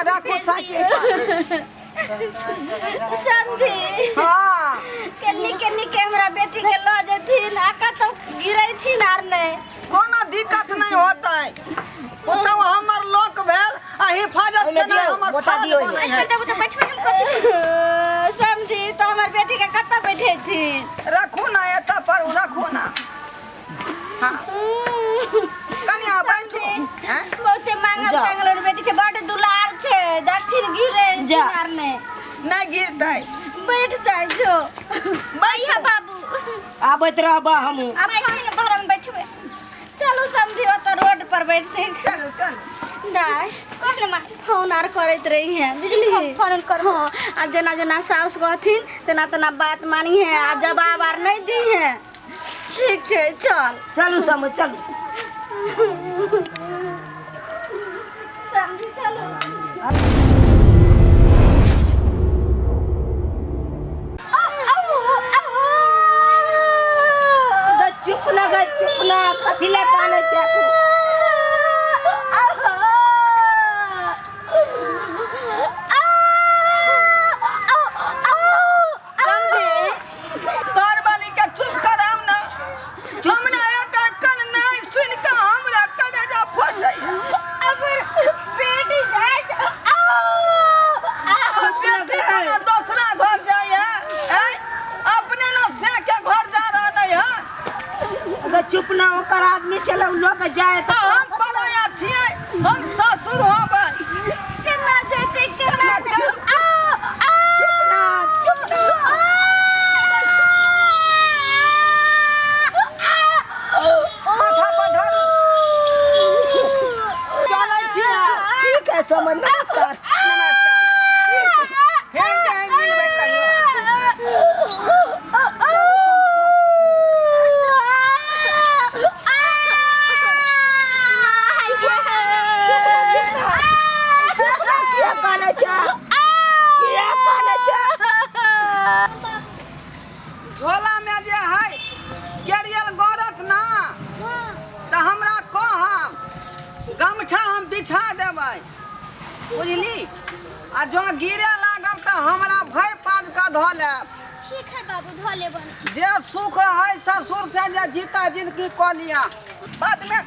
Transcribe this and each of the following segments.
रखो साइकिल पर। समझी हाँ केनी कैमरा बेटी के लो जथिन आका तो गिरै थी नार ने कोनो दिक्कत नहीं होता है। तो हमर लोक भेल आ हिफाजत केना हमर फर्ज बनै है। देबो तो बैठ हम कथि समझी तो हमर बेटी के कत्ता बैठे थी रखू ना एता पर रखू ना। हां कनिया बैठू हैं बहुते मांगल चांगल बेटी छे बड़ दुलार छे दथिन गिरे नार ने नहीं गिरतै बैठ जाय जो भैया बाबू आबत रहबा हम अब घर में बैठबे। चलो समझी तो रोड पर बैठते चलो चलो दाय कहने मार फोन आर करत रही है बुझली फोन कर हां आ जना जना साउस कहथिन तना तना बात मानी है आ जवाब आर नहीं दी है। ठीक छे चल चलू समझ चलू समझी चलो चुप ना कथिले काने चाकू चुप ना ओकर आदमी चलो लोग जाए तो हम पराया छिए हम ससुर होबै केना जैते केना चुप ना माथा पर धरू चलै छिए। ठीक है समझ नमस्कार नमस्कार हे जय मिलबै कहियो झोला में जे है केरियल गोरत ना तो हमरा कहब गमछा हम बिछा देबै बुझली आ जो गिरे लागब तो हमरा भर पाज का धो लेब। ठीक है बाबू धो लेबन जे सुख है ससुर से जे जीता जिंदगी क लिया बाद में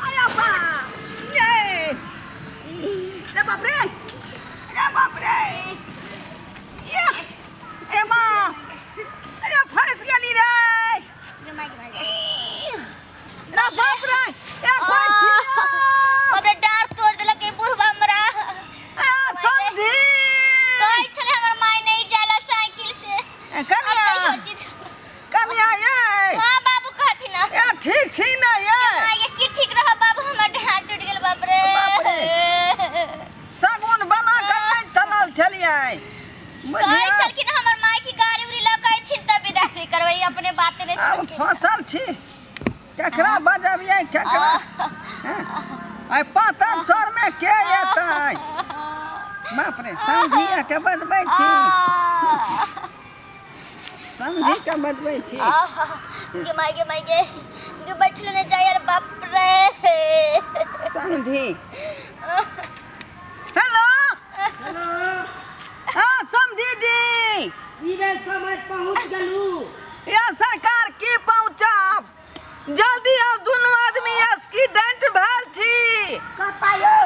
आया बा ये रे बाप रे ये ए मां अरे फंस गेली रे रे बाप रे ए कोन छिया अबे डार तोड़ देलक ए बुढ़वा हमरा ए समधी कहै छले हमर माय नहीं जाला साइकिल से कनिया ये हां बाबू कहथि ना ए ठीक छी ना ये ये की ठीक रह बाबू हमर डार टूट गेल बाप रे सगुन बना के नहीं चलल छलिए कहै छलखिन हमर माय की गाड़ी उड़ी लकै थी तब दाखिल करबै अपने बात नहीं अब सुन के फसल छी केकरा बजबिए केकरा आई पातन सर में के एतै बाप रे समझिए के बजबै छी समझी के बजबै छी गे माय गे बैठले ने जाय यार बाप रे समझी हेलो हाँ समझी जी इधर समझ पहुंच गलू या सरकार की पहुंचाब जल्दी अब दोनों आदमी एक्सीडेंट भेल छी कतायो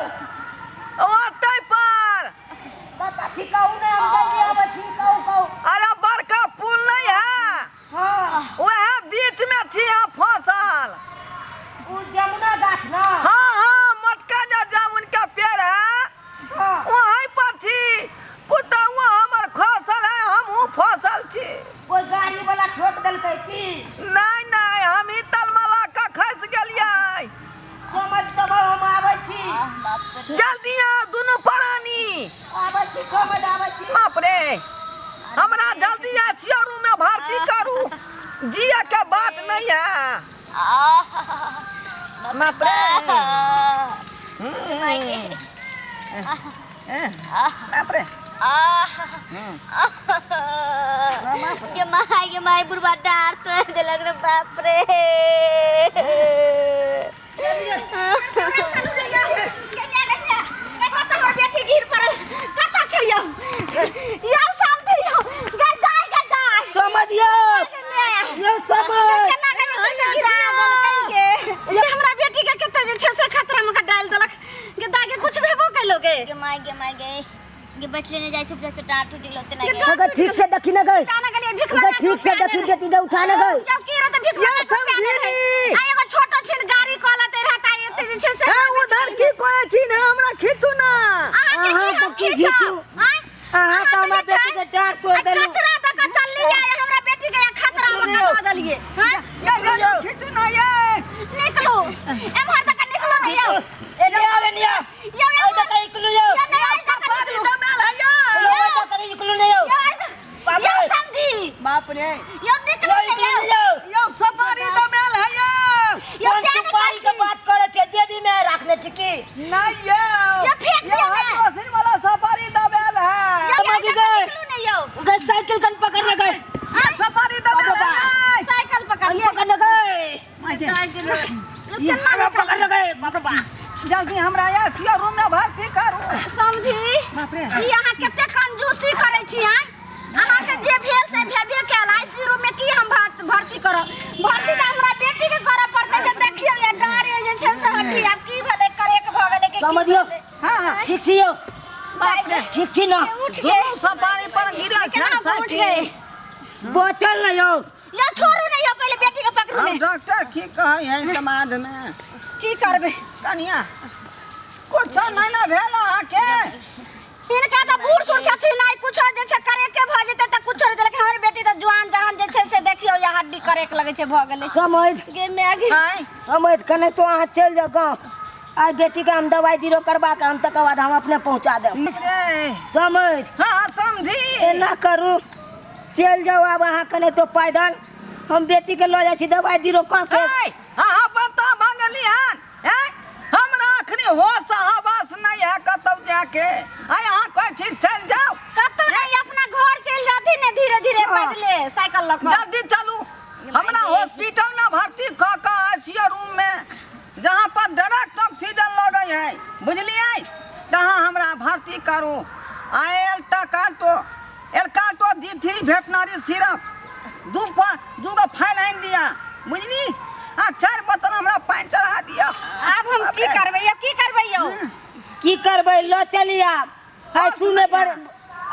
ओतै पर कता ठिकाऊ ने हम जल्दी आबै छी कहू अरे बड़का पुल नहीं है हां वह बीच में छी हम फसल उ जमुना गाछ ना हाँ हाँ मटका जो जामुन का पेड़ है हां वहीं पर छी पुतौआ हमर फसल है हमहू फसल छी कोई गाड़ी वाला ठोक देलकै की नहीं नहीं हम ही तलमला का खस गेलिए समझ तब हम आबै छी जल्दी आ दोनों प्राणी आबै छी समझ आबै छी बाप रे हमरा जल्दी आईसीयू में भर्ती करू जिया के बात नहीं है बाप रे बाप रे के माय बुढ़वा डार तोड़ देलक रे बाप रे होगे गे माय गे बैठले ने जाय छुप जा चटा टूटी लोते ना गे अगर ठीक से देखी ना गई जाना गलिए भिख अगर ठीक से देखी बेटी के उठा ना गई जब की रहते भिख मांगे तो प्याने रहे आ एगो छोटो छिन गाड़ी कलते रहता एते जे छे से उधर की कोई छी ना हमरा खींचू ना आहा के की खींचो आहा का हमार बेटी के डार तोड़ देलू कचरा तक चल जाए हमरा बेटी के खतरा में कर दलिए हां ये खींचू ना ये निकलो एमहर तक निकलो नहीं यो ए ले आवे निया यो ओ तक इकलू यो सफारी दमेल है ये ओ तक इकलू ने यो यो समझी बाप रे यो निकलो नहीं यो यो सफारी दमेल है ये यो कौन सुपारी के बात करे छे जेबी में रखने छी की नहीं ये फेंक दिया मैं हाइड्रोसिन वाला सफारी दमेल है समझ गए निकलो नहीं यो गए साइकिल कन पकड़ ना गए ये सफारी दमेल है साइकिल पकड़ ये पकड़ ना गए साइकिल ये पकड़ ना गए बाप रे बाप जल्दी हमरा या सिया रूम में भर्ती करू समझी बाप रे ई अहाँ केते कंजूसी करे छी अहाँ के जे भेल से भेबे केल आईसी रूम में की हम भर्ती करब भर्ती त हमरा बेटी के करे पड़ते जे देखियो या डार जे छै से हड्डी अब की भले करे के भ गेले के समझियो हां ठीक छी यो बाप रे ठीक छी ना उठ गए दोनों सफारी पर गिरा केना छै उठ गए साइकिल बोचल ना यो या छोड़ू नहीं या पहले बेटी के पकड़ू हम ले डॉक्टर की कहे है समाज में की करबे कनिया कुछ नहीं ना भेल आके इनका त बूढ़ सुर छथि नहीं कुछ जे छै करे के भ जेते त कुछ रे देलक हमर बेटी त जवान जहान जे छै से देखियो या हड्डी करे के लगे छै भ गेले समझ गे मैगी हाय समझ कने तो वहाँ चल जाओ गाँव आज बेटी का हम दवाई दिरो करवा के हम तक बाद हम अपने पहुँचा दे रे समझ हां समझी ना करू चल जाओ अब वहाँ कने तो पैदल हम बेटी के लो जाए दवाई दिरो कह के हां बता भागली हन हैं हमरा अखनी होश हवास नहीं है कतौ जाके आ यहां कोई चीज चल जाओ कत नहीं अपना घर चल जाती ने धीरे धीरे पैदले साइकिल लक जल्दी चलू हमरा हॉस्पिटल में भर्ती क के आईसीयू रूम में जहां पर डायरेक्ट ऑक्सीजन लगे है बुझलिए तहां हमरा भर्ती करू आयल टकाटो एलकाटो दी3 वेटनरी सिरप दूगो फाइल आइन दिया बुझली आ 4 बोतल हमरा पानी चढ़ा दिया अब हम की करबै यो की करबै यो की करबे लो चली आप आईसीयू में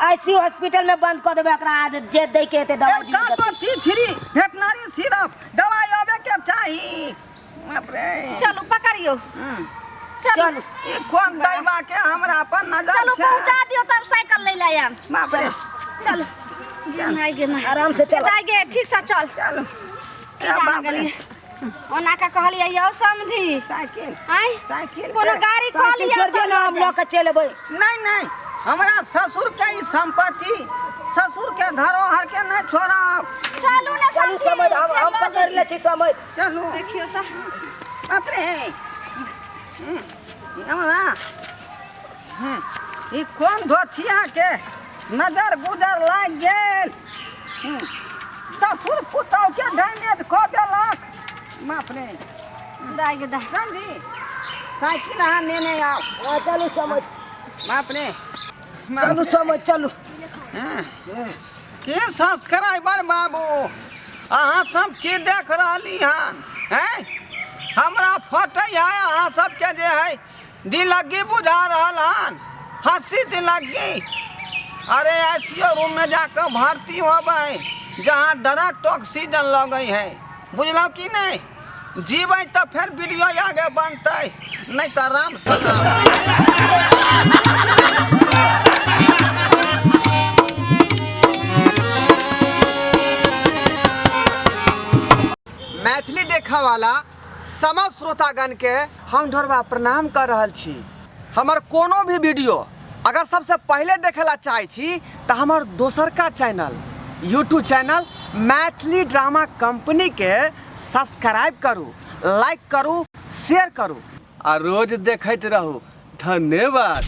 आईसीयू हॉस्पिटल में बंद कर देबे एकरा आज जे दे के एते दवाई एलकाटो दी3 वेटनरी सिरप दवाई आवे के चाहिए बाप रे चलो पकड़ियो चलो चल ई कौन दैवा के हमरा पर नजर चलो छै पहुंचा दियो तब साइकिल ले लायम बाप रे चलो गे गे आराम से चलो गे ठीक से चल चलो की जान गेली ओना का कहलिए यो समझी साइकिल आय साइकिल कोनो गाड़ी कह लिया छोड़ दे ना हम लोग के चलबे नहीं हमरा ससुर के ई संपत्ति ससुर के धरोहर के नहीं छोड़ब चलू ना चलू समझ हम पकड़ ले छी समझ चलू देखियो त बाप रे हमरा ई कौन धोथिया के नजर गुजर लाग गेल ससुर पुतौ के डैमेज कऽ देलक बाप रे दाई गे दा समझी साइकिल अहाँ लेने आओ हां चलू समझ बाप रे चलू समझ चलू के सब्सक्राइबर बाबू अहाँ सब की देख रहली हन हैं हमरा फटै है अहाँ सबके जे है दिलगी बुझा रहल हन हंसी दिलगी अरे आईसीयू रूम में जाकर भर्ती होबै जहाँ डायरेक्ट ऑक्सीजन लगे है बुझलौ कि नहीं जीबै तो फिर वीडियो आगे बनतै नहीं तो राम सलाम मैथिली देखा वाला समस्त श्रोतागण के हम ढोरबा प्रणाम कर रहल छी हमर कोनो भी वीडियो अगर सबसे पहले देखेला चाहे छी तो हमर दोसर का channel YouTube channel Maithili drama company के सब्सक्राइब करू लाइक करू शेयर करू आ रोज देखते रहू धन्यवाद।